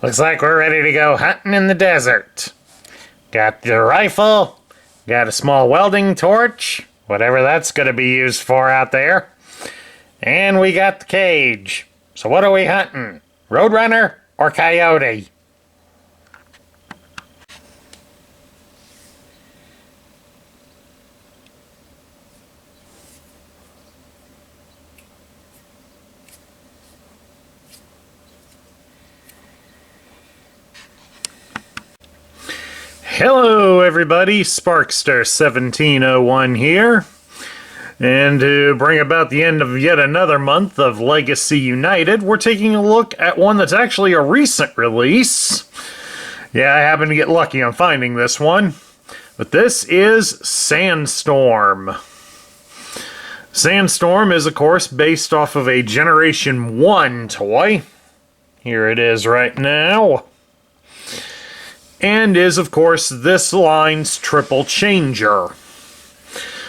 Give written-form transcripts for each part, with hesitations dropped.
Looks like we're ready to go hunting in the desert. Got the rifle, got a small welding torch, whatever that's going to be used for out there. And we got the cage. So what are we hunting? Roadrunner or coyote? Hello everybody, Sparkster1701 here. And to bring about the end of yet another month of Legacy United, we're taking a look at one that's actually a recent release. Yeah, I happened to get lucky on finding this one. But this is Sandstorm. Sandstorm is, of course, based off of a Generation 1 toy. Here it is right now. And is, of course, this line's triple changer.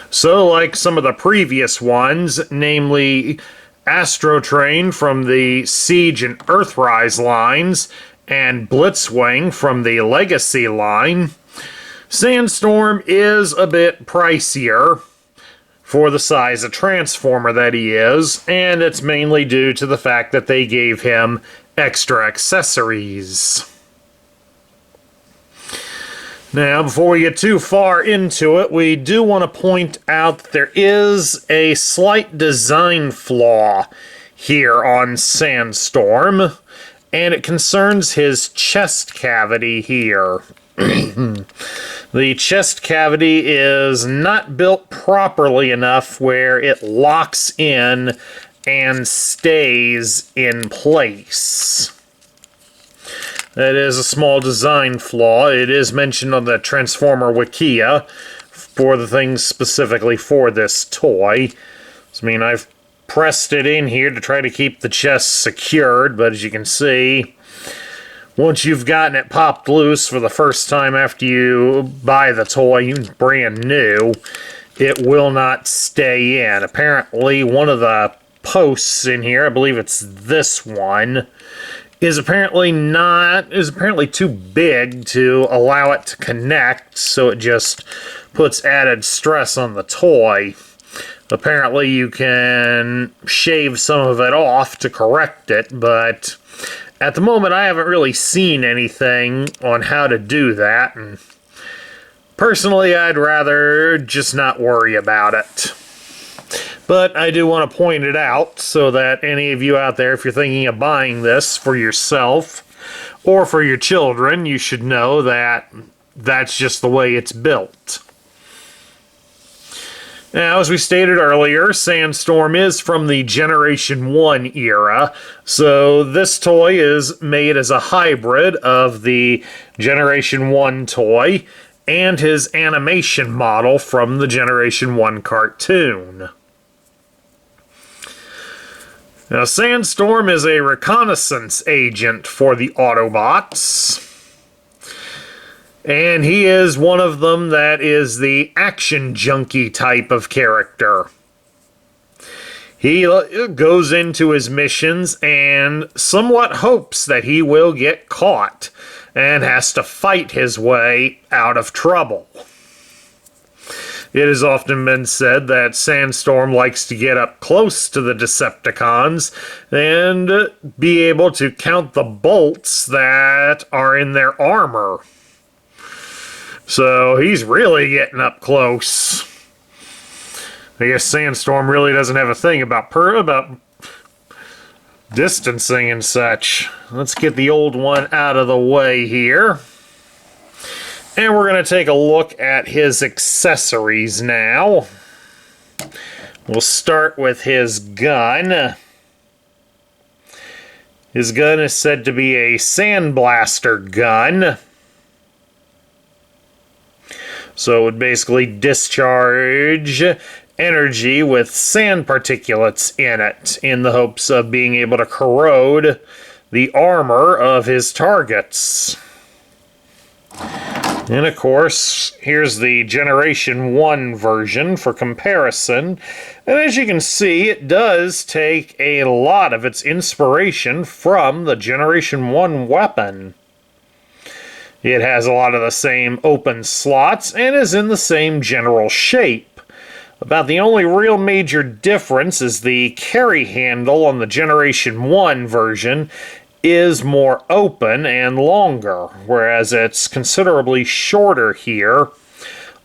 So, like some of the previous ones, namely Astrotrain from the Siege and Earthrise lines, and Blitzwing from the Legacy line, Sandstorm is a bit pricier for the size of Transformer that he is, and it's mainly due to the fact that they gave him extra accessories. Now, before we get too far into it, we do want to point out that there is a slight design flaw here on Sandstorm, and it concerns his chest cavity here. The chest cavity is not built properly enough where it locks in and stays in place. That is a small design flaw. It is mentioned on the Transformer Wikia for the things specifically for this toy. So, I mean, I've pressed it in here to try to keep the chest secured, but as you can see, once you've gotten it popped loose for the first time after you buy the toy, brand new, it will not stay in. Apparently, one of the posts in here, I believe it's this one, is apparently too big to allow it to connect, so it just puts added stress on the toy. Apparently you can shave some of it off to correct it, but at the moment I haven't really seen anything on how to do that, and personally I'd rather just not worry about it. But I do want to point it out so that any of you out there, if you're thinking of buying this for yourself or for your children, you should know that that's just the way it's built. Now, as we stated earlier, Sandstorm is from the Generation 1 era, so this toy is made as a hybrid of the Generation 1 toy and his animation model from the Generation 1 cartoon. Now, Sandstorm is a reconnaissance agent for the Autobots, and he is one of them that is the action junkie type of character. He goes into his missions and somewhat hopes that he will get caught and has to fight his way out of trouble. It has often been said that Sandstorm likes to get up close to the Decepticons and be able to count the bolts that are in their armor. So he's really getting up close. I guess Sandstorm really doesn't have a thing about distancing and such. Let's get the old one out of the way here. And we're going to take a look at his accessories now. We'll start with his gun. His gun is said to be a sandblaster gun. So it would basically discharge energy with sand particulates in it in the hopes of being able to corrode the armor of his targets. And of course, here's the Generation 1 version for comparison. And as you can see, it does take a lot of its inspiration from the Generation 1 weapon. It has a lot of the same open slots and is in the same general shape. About the only real major difference is the carry handle on the Generation 1 version is more open and longer, whereas it's considerably shorter here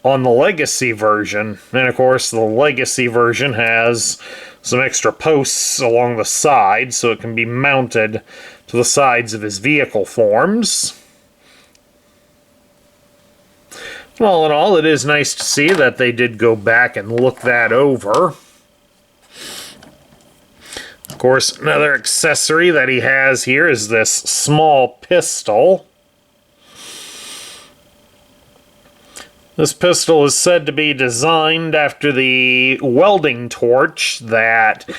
on the Legacy version. And of course, the Legacy version has some extra posts along the side, so it can be mounted to the sides of his vehicle forms. All in all, it is nice to see that they did go back and look that over. Of course, another accessory that he has here is this small pistol. This pistol is said to be designed after the welding torch that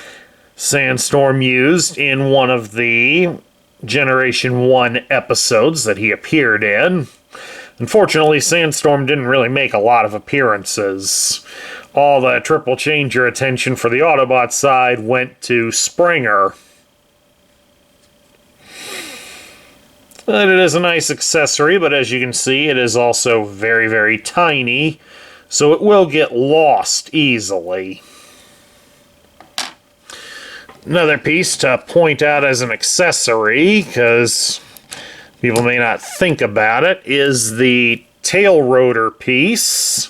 Sandstorm used in one of the Generation 1 episodes that he appeared in. Unfortunately, Sandstorm didn't really make a lot of appearances. All the triple changer attention for the Autobot side went to Springer. But it is a nice accessory, but as you can see, it is also very, very tiny, so it will get lost easily. Another piece to point out as an accessory, because people may not think about it, is the tail rotor piece.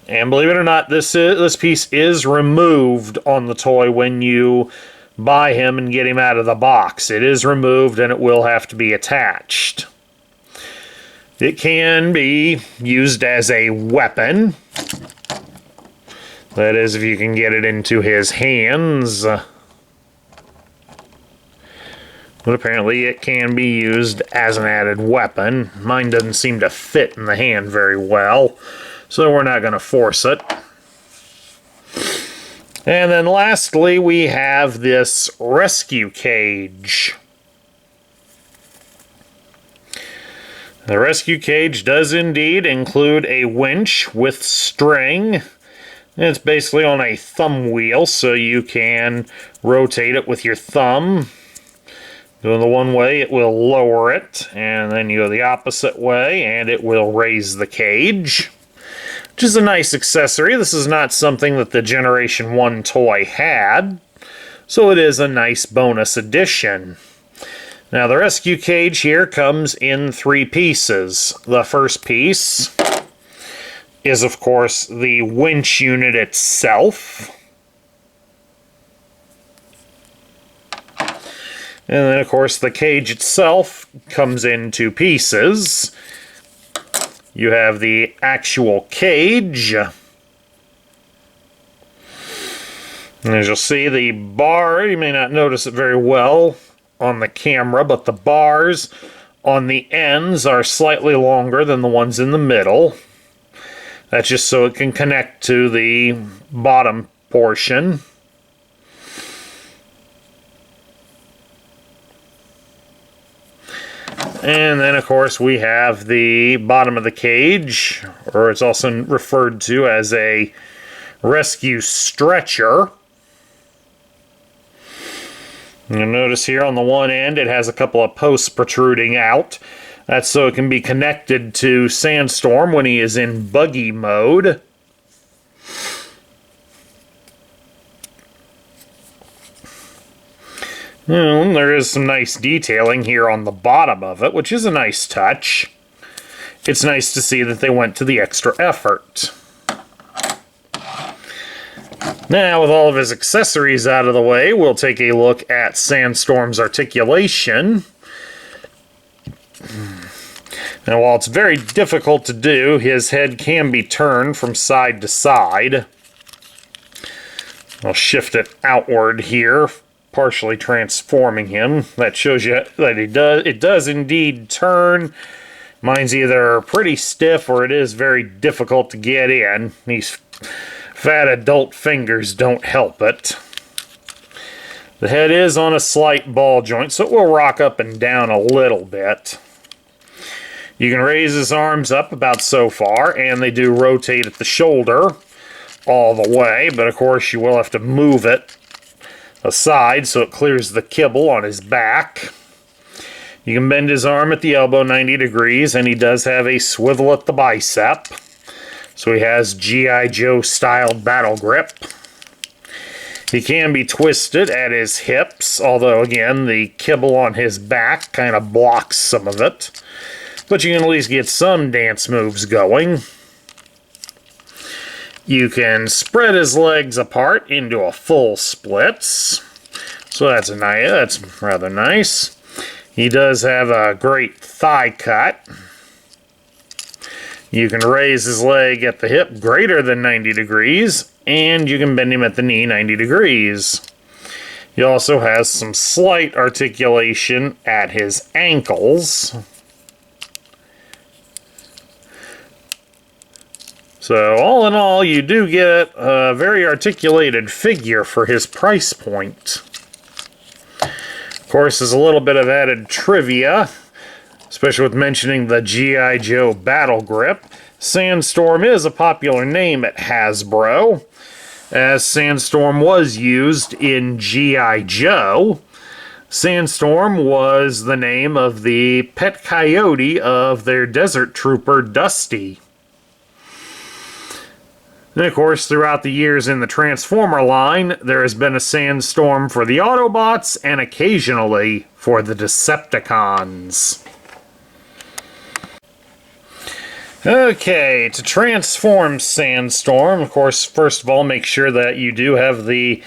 And believe it or not, this piece is removed on the toy when you buy him and get him out of the box. It is removed and it will have to be attached. It can be used as a weapon. That is, if you can get it into his hands. But apparently it can be used as an added weapon. Mine doesn't seem to fit in the hand very well, so we're not going to force it. And then lastly, we have this rescue cage. The rescue cage does indeed include a winch with string. It's basically on a thumb wheel, so you can rotate it with your thumb. Going the one way, it will lower it, and then you go the opposite way, and it will raise the cage. Which is a nice accessory. This is not something that the Generation 1 toy had, so it is a nice bonus addition. Now, the rescue cage here comes in 3 pieces. The first piece is, of course, the winch unit itself. And then, of course, the cage itself comes in 2 pieces. You have the actual cage. And as you'll see, the bar, you may not notice it very well on the camera, but the bars on the ends are slightly longer than the ones in the middle. That's just so it can connect to the bottom portion. And then, of course, we have the bottom of the cage, or it's also referred to as a rescue stretcher. You'll notice here on the one end it has a couple of posts protruding out. That's so it can be connected to Sandstorm when he is in buggy mode. There is some nice detailing here on the bottom of it, which is a nice touch. It's nice to see that they went to the extra effort. Now, with all of his accessories out of the way, we'll take a look at Sandstorm's articulation. Now, while it's very difficult to do, his head can be turned from side to side. I'll shift it outward here, partially transforming him. That shows you that it does indeed turn. Mine's either pretty stiff or it is very difficult to get in. These fat adult fingers don't help it. The head is on a slight ball joint, so it will rock up and down a little bit. You can raise his arms up about so far, and they do rotate at the shoulder all the way, but of course you will have to move it aside so it clears the kibble on his back. You can bend his arm at the elbow 90 degrees, and he does have a swivel at the bicep. So he has G.I. Joe style battle grip. He can be twisted at his hips, although again the kibble on his back kind of blocks some of it. But you can at least get some dance moves going. You can spread his legs apart into a full splits. So that's rather nice. He does have a great thigh cut. You can raise his leg at the hip greater than 90 degrees, and you can bend him at the knee 90 degrees. He also has some slight articulation at his ankles. So all in all, you do get a very articulated figure for his price point. Of course, there's a little bit of added trivia, especially with mentioning the G.I. Joe battle grip. Sandstorm is a popular name at Hasbro, as Sandstorm was used in G.I. Joe. Sandstorm was the name of the pet coyote of their desert trooper, Dusty. And of course, throughout the years in the Transformer line, there has been a Sandstorm for the Autobots and occasionally for the Decepticons. Okay, to transform Sandstorm, of course, first of all, make sure that you do have the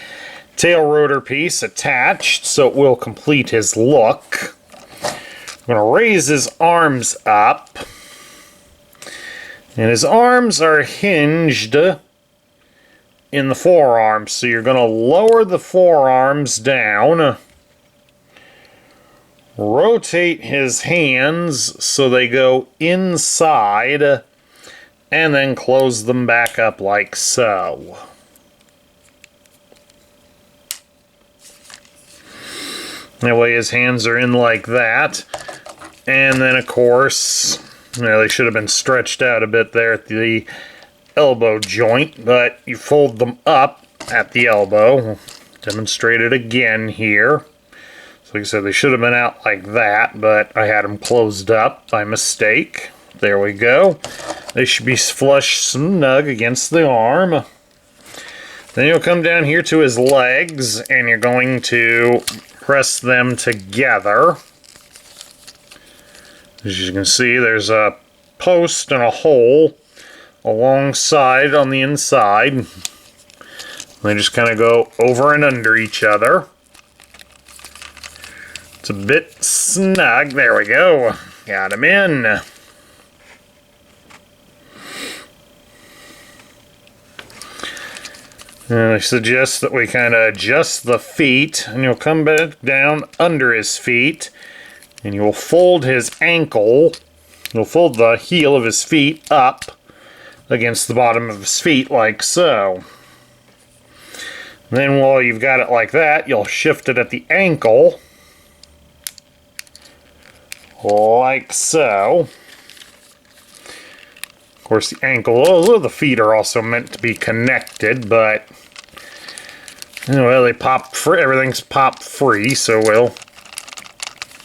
tail rotor piece attached so it will complete his look. I'm going to raise his arms up. And his arms are hinged in the forearms, so you're going to lower the forearms down, rotate his hands so they go inside, and then close them back up like so. That way his hands are in like that, and then of course, they should have been stretched out a bit there at the elbow joint, but you fold them up at the elbow. Demonstrate it again here. So like I said, they should have been out like that, but I had them closed up by mistake. There we go. They should be flush snug against the arm. Then you'll come down here to his legs, and you're going to press them together. As you can see, there's a post and a hole alongside on the inside. They just kind of go over and under each other. It's a bit snug. There we go. Got him in. And I suggest that we kind of adjust the feet, and you'll come back down under his feet. And you will fold his ankle, you'll fold the heel of his feet up against the bottom of his feet like so. And then while you've got it like that, you'll shift it at the ankle, like so. Of course the ankle, the feet are also meant to be connected, but well, they pop free, everything's popped free, so we'll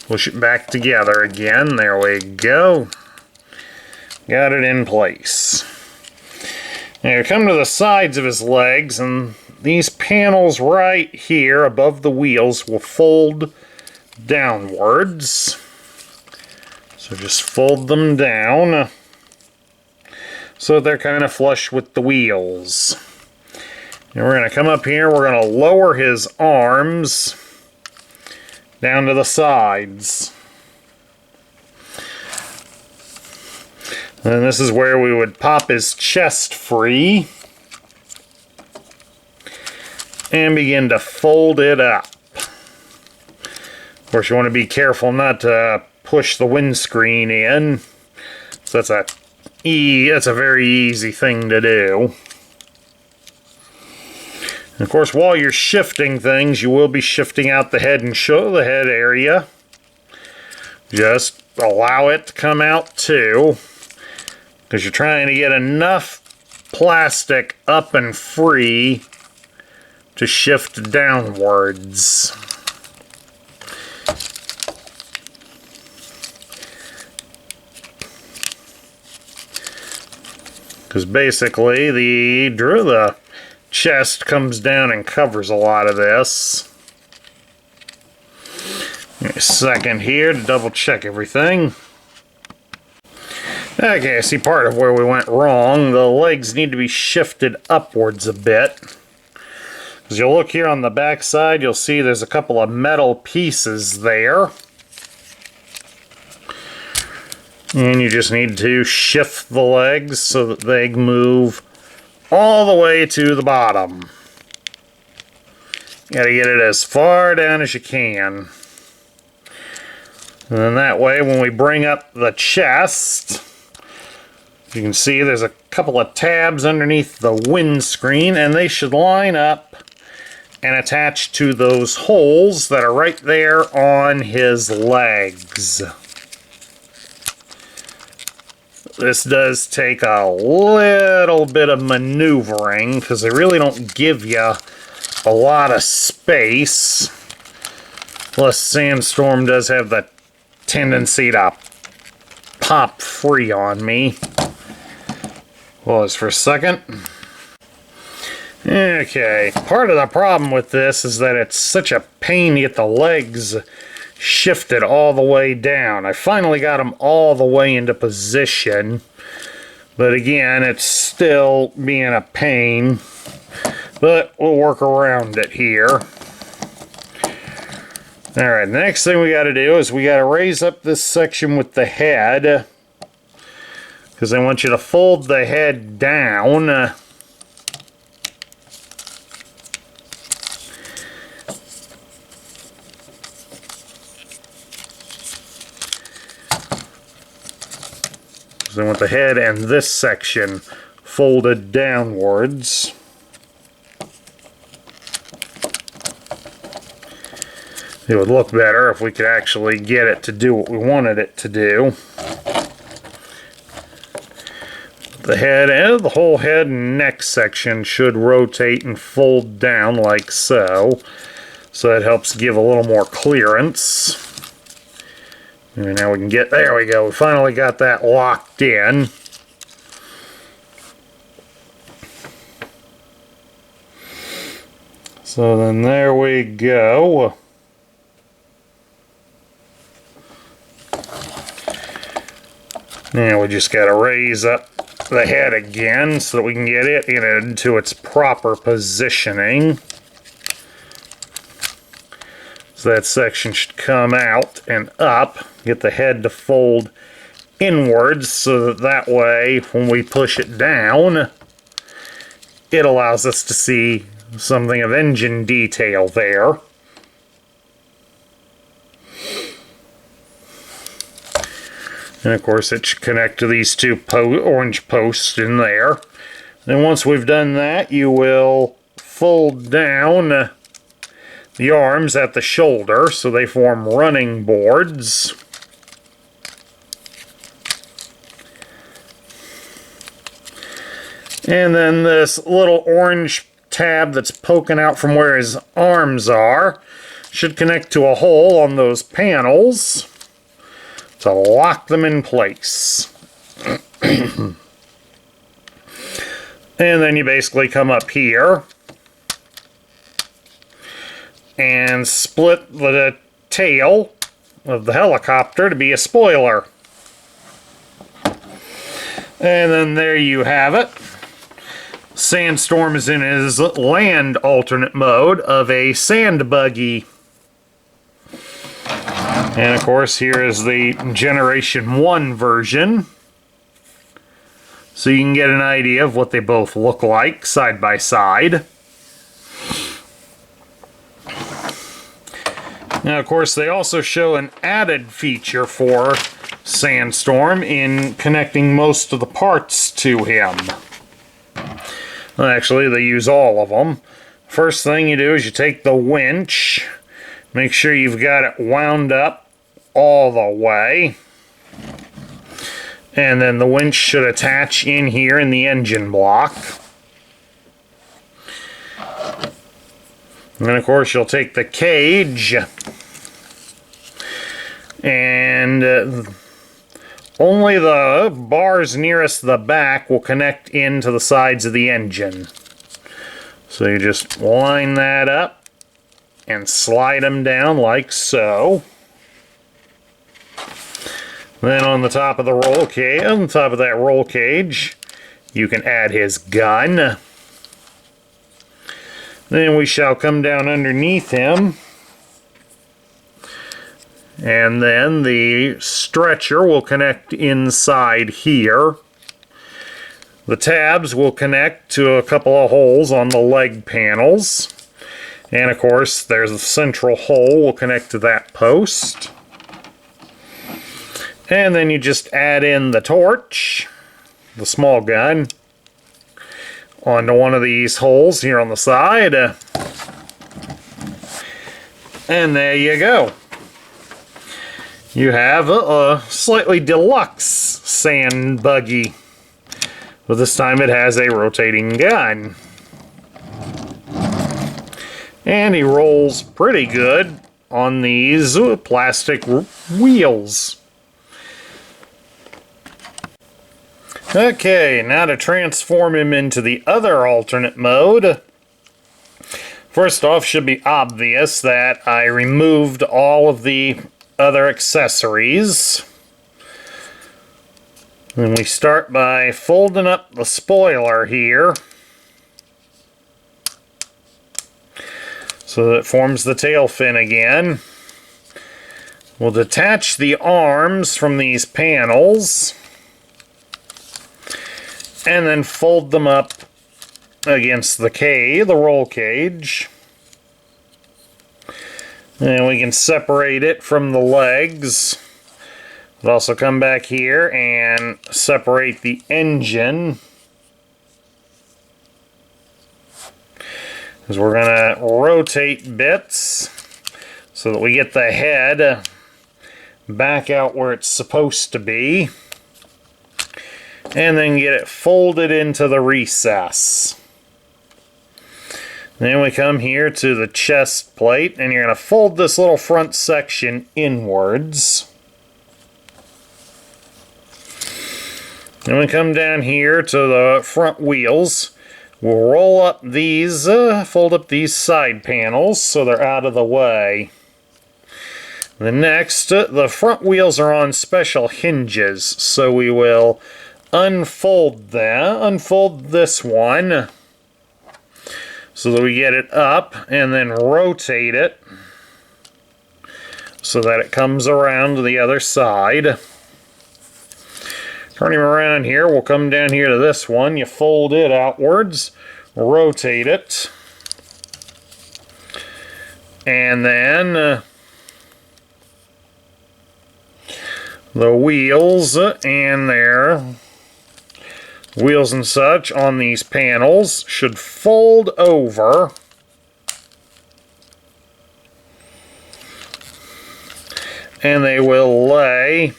push it back together again. There we go. Got it in place. Now you come to the sides of his legs, and these panels right here above the wheels will fold downwards. So just fold them down so they're kind of flush with the wheels. And we're going to come up here, we're going to lower his arms down to the sides. And this is where we would pop his chest free and begin to fold it up. Of course, you want to be careful not to push the windscreen in. So that's a very easy thing to do. Of course, while you're shifting things, you will be shifting out the head and show the head area. Just allow it to come out too, because you're trying to get enough plastic up and free to shift downwards. Because basically the chest comes down and covers a lot of this. Give me a second here to double check everything. Okay, I see part of where we went wrong. The legs need to be shifted upwards a bit. As you look here on the back side, you'll see there's a couple of metal pieces there. And you just need to shift the legs so that they move all the way to the bottom. You gotta get it as far down as you can. And then that way, when we bring up the chest, you can see there's a couple of tabs underneath the windscreen, and they should line up and attach to those holes that are right there on his legs. This does take a little bit of maneuvering because they really don't give you a lot of space. Plus, Sandstorm does have the tendency to pop free on me. Pause for a second. Okay, part of the problem with this is that it's such a pain to get the legs shifted all the way down. I finally got them all the way into position, but again, it's still being a pain, but we'll work around it here. Alright, the next thing we got to do is we got to raise up this section with the head, because I want you to fold the head down. So I want the head and this section folded downwards. It would look better if we could actually get it to do what we wanted it to do. The head and the whole head and neck section should rotate and fold down like so. So that helps give a little more clearance. And now we can get, there we go, we finally got that locked in. So then there we go. Now we just got to raise up the head again so that we can get it into its proper positioning. So that section should come out and up, get the head to fold inwards so that way when we push it down, it allows us to see something of engine detail there. And of course it should connect to these two orange posts in there. Then once we've done that, you will fold down the arms at the shoulder so they form running boards. And then this little orange tab that's poking out from where his arms are should connect to a hole on those panels to lock them in place. And then you basically come up here and split the tail of the helicopter to be a spoiler. And then there you have it. Sandstorm is in his land alternate mode of a sand buggy. And of course here is the Generation 1 version. So you can get an idea of what they both look like side by side. Now, of course, they also show an added feature for Sandstorm in connecting most of the parts to him. Well, actually, they use all of them. First thing you do is you take the winch, make sure you've got it wound up all the way, and then the winch should attach in here in the engine block. And then of course you'll take the cage, and only the bars nearest the back will connect into the sides of the engine. So you just line that up and slide them down like so. Then on the top of the roll cage, on the top of that roll cage, you can add his gun. Then we shall come down underneath him, and then the stretcher will connect inside here. The tabs will connect to a couple of holes on the leg panels. And of course, there's a central hole will connect to that post. And then you just add in the torch, the small gun, onto one of these holes here on the side. And there you go. You have a slightly deluxe sand buggy. But this time it has a rotating gun. And he rolls pretty good on these plastic wheels. Okay, now to transform him into the other alternate mode. First off, should be obvious that I removed all of the other accessories. And we start by folding up the spoiler here, so that it forms the tail fin again. We'll detach the arms from these panels, and then fold them up against the roll cage. And we can separate it from the legs. We'll also come back here and separate the engine, because we're going to rotate bits so that we get the head back out where it's supposed to be, and then get it folded into the recess. Then we come here to the chest plate, and you're going to fold this little front section inwards. Then we come down here to the front wheels. We'll roll up these, fold up these side panels so they're out of the way. The next, the front wheels are on special hinges, so we will unfold this one so that we get it up, and then rotate it so that it comes around to the other side. Turn him around here, we'll come down here to this one. You fold it outwards, rotate it, and then the wheels and their wheels and such on these panels should fold over and they will lay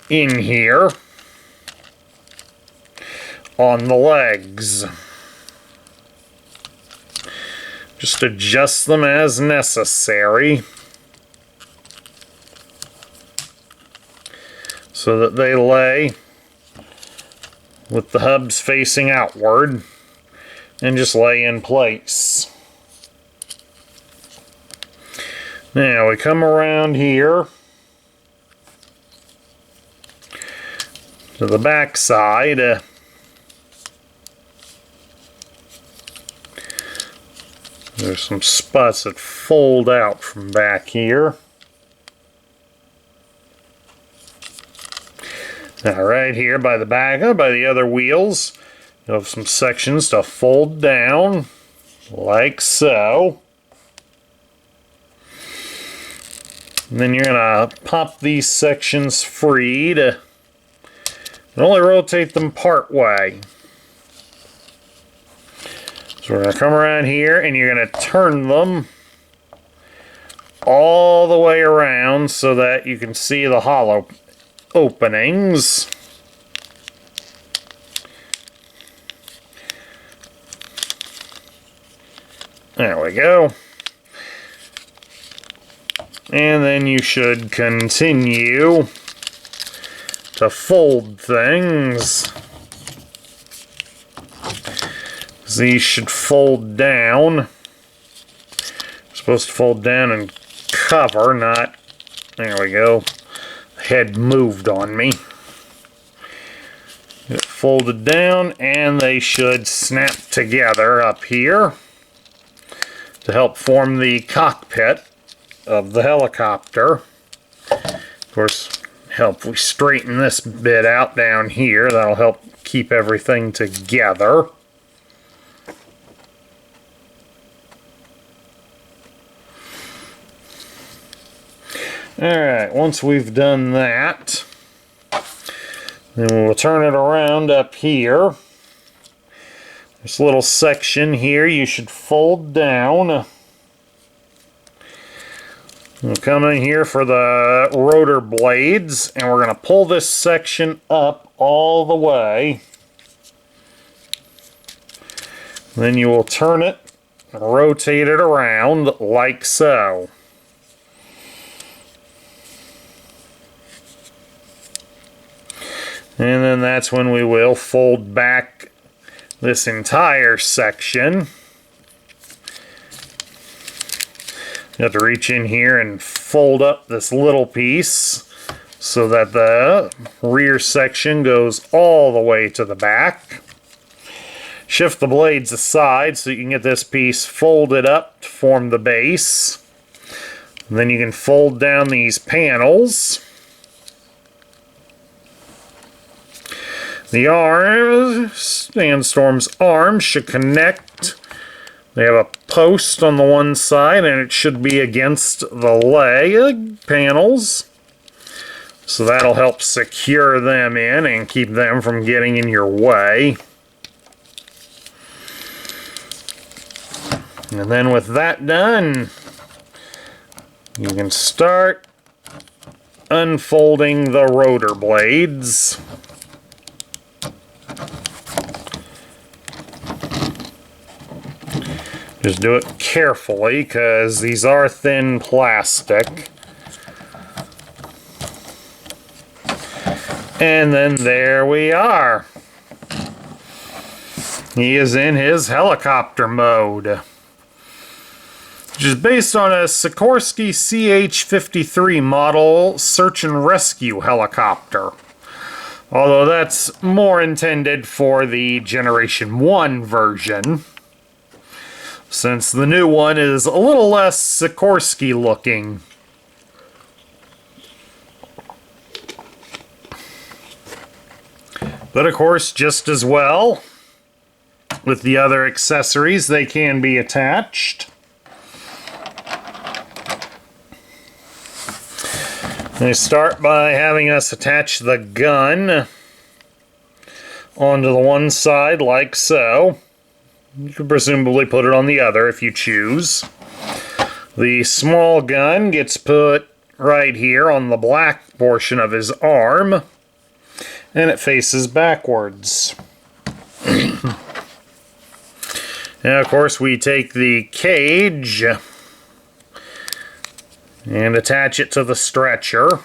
in here on the legs. Just adjust them as necessary so that they lay with the hubs facing outward and just lay in place. Now we come around here to the back side. There's some spots that fold out from back here. Now right here by the back, by the other wheels, you'll have some sections to fold down, like so. And then you're going to pop these sections free to only rotate them part way. So So we're going to come around here and you're going to turn them all the way around so that you can see the hollow openings. There we go. And then you should continue to fold things. These should fold down. They're supposed to fold down and cover, not... There we go. The head moved on me. Get it folded down, and they should snap together up here to help form the cockpit of the helicopter. Of course, help we straighten this bit out down here. That'll help keep everything together. Alright, once we've done that, then we'll turn it around up here. This little section here you should fold down. We'll come in here for the rotor blades, and we're going to pull this section up all the way. Then you will turn it and rotate it around like so. And then that's when we will fold back this entire section. You have to reach in here and fold up this little piece so that the rear section goes all the way to the back. Shift the blades aside so you can get this piece folded up to form the base. And then you can fold down these panels. The arm, Sandstorm's arms should connect. They have a post on the one side and it should be against the leg panels. So that'll help secure them in and keep them from getting in your way. And then with that done, you can start unfolding the rotor blades. Just do it carefully because these are thin plastic. And then there we are. He is in his helicopter mode, which is based on a Sikorsky CH-53 model search and rescue helicopter. Although that's more intended for the Generation 1 version, since the new one is a little less Sikorsky looking. But of course, just as well, with the other accessories, they can be attached. They start by having us attach the gun onto the one side like so. You can presumably put it on the other if you choose. The small gun gets put right here on the black portion of his arm, and it faces backwards. And of course we take the cage and attach it to the stretcher.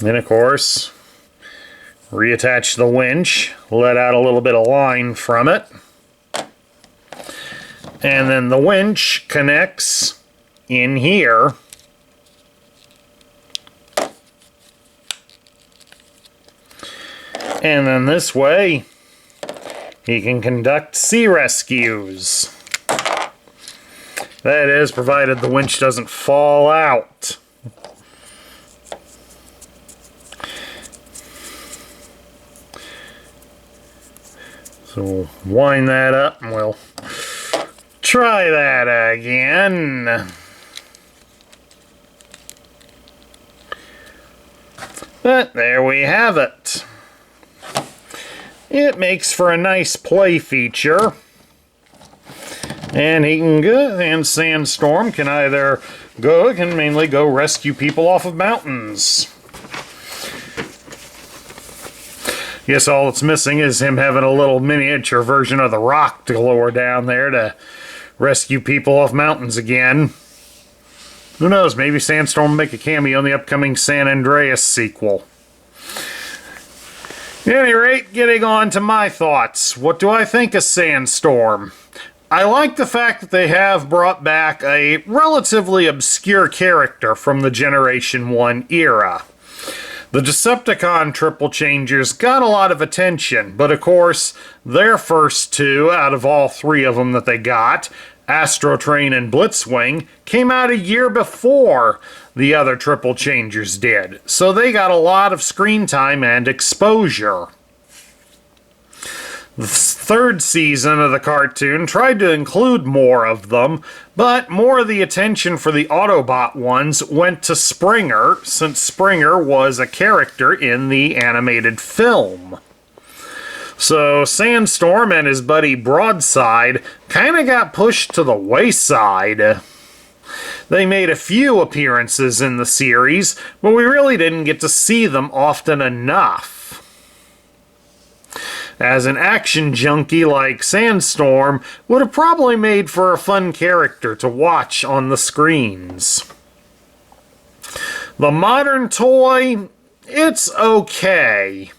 Then of course reattach the winch, let out a little bit of line from it, and then the winch connects in here. And then this way he can conduct sea rescues. That is, provided the winch doesn't fall out. So we'll wind that up and we'll try that again. But there we have it. It makes for a nice play feature. And he can go, and Sandstorm can either go, can mainly go rescue people off of mountains. Guess all it's missing is him having a little miniature version of the Rock to lower down there to rescue people off mountains again. Who knows, maybe Sandstorm will make a cameo in the upcoming San Andreas sequel. At any rate, getting on to my thoughts. What do I think of Sandstorm? I like the fact that they have brought back a relatively obscure character from the Generation 1 era. The Decepticon Triple Changers got a lot of attention, but of course, their first two out of all three of them that they got, Astrotrain and Blitzwing, came out a year before the other Triple Changers did, so they got a lot of screen time and exposure. The third season of the cartoon tried to include more of them, but more of the attention for the Autobot ones went to Springer, since Springer was a character in the animated film. So Sandstorm and his buddy Broadside kind of got pushed to the wayside. They made a few appearances in the series, but we really didn't get to see them often enough. As an action junkie like Sandstorm would have probably made for a fun character to watch on the screens. The modern toy, it's okay.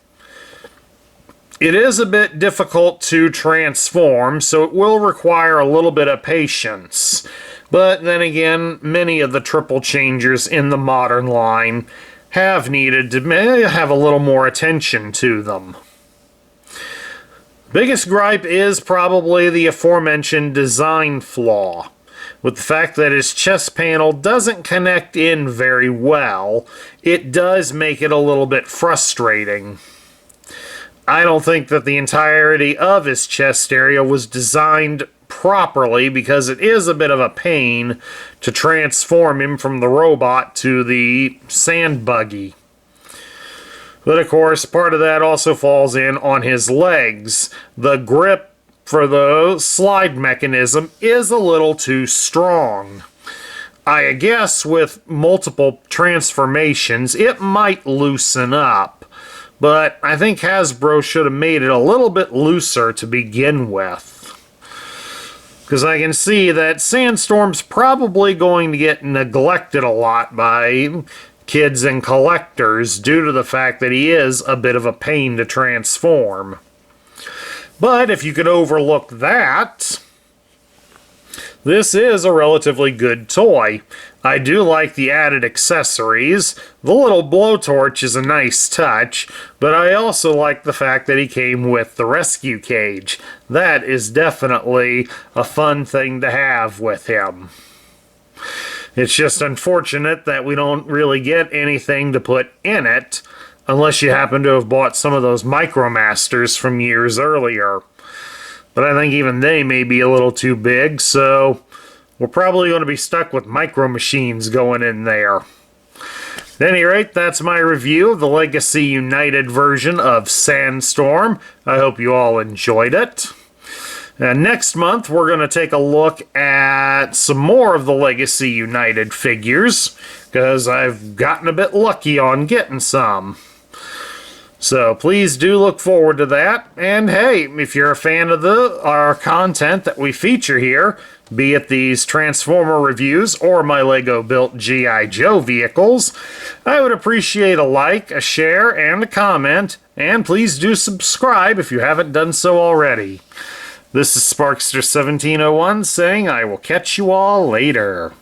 It is a bit difficult to transform, so it will require a little bit of patience. But then again, many of the Triple Changers in the modern line have needed to have a little more attention to them. Biggest gripe is probably the aforementioned design flaw. With the fact that his chest panel doesn't connect in very well, it does make it a little bit frustrating. I don't think that the entirety of his chest area was designed properly because it is a bit of a pain to transform him from the robot to the sand buggy. But of course, part of that also falls in on his legs. The grip for the slide mechanism is a little too strong. I guess with multiple transformations, it might loosen up. But I think Hasbro should have made it a little bit looser to begin with. Because I can see that Sandstorm's probably going to get neglected a lot by kids and collectors due to the fact that he is a bit of a pain to transform. But if you could overlook that, this is a relatively good toy. I do like the added accessories. The little blowtorch is a nice touch, but I also like the fact that he came with the rescue cage. That is definitely a fun thing to have with him. It's just unfortunate that we don't really get anything to put in it, unless you happen to have bought some of those Micromasters from years earlier. But I think even they may be a little too big, so we're probably going to be stuck with Micro Machines going in there. At any rate, that's my review of the Legacy United version of Sandstorm. I hope you all enjoyed it. And next month, we're going to take a look at some more of the Legacy United figures, because I've gotten a bit lucky on getting some. So please do look forward to that. And hey, if you're a fan of our content that we feature here, be it these Transformer reviews or my Lego built G.I. Joe vehicles, I would appreciate a like, a share, and a comment. And please do subscribe if you haven't done so already. This is Sparkster1701 saying I will catch you all later.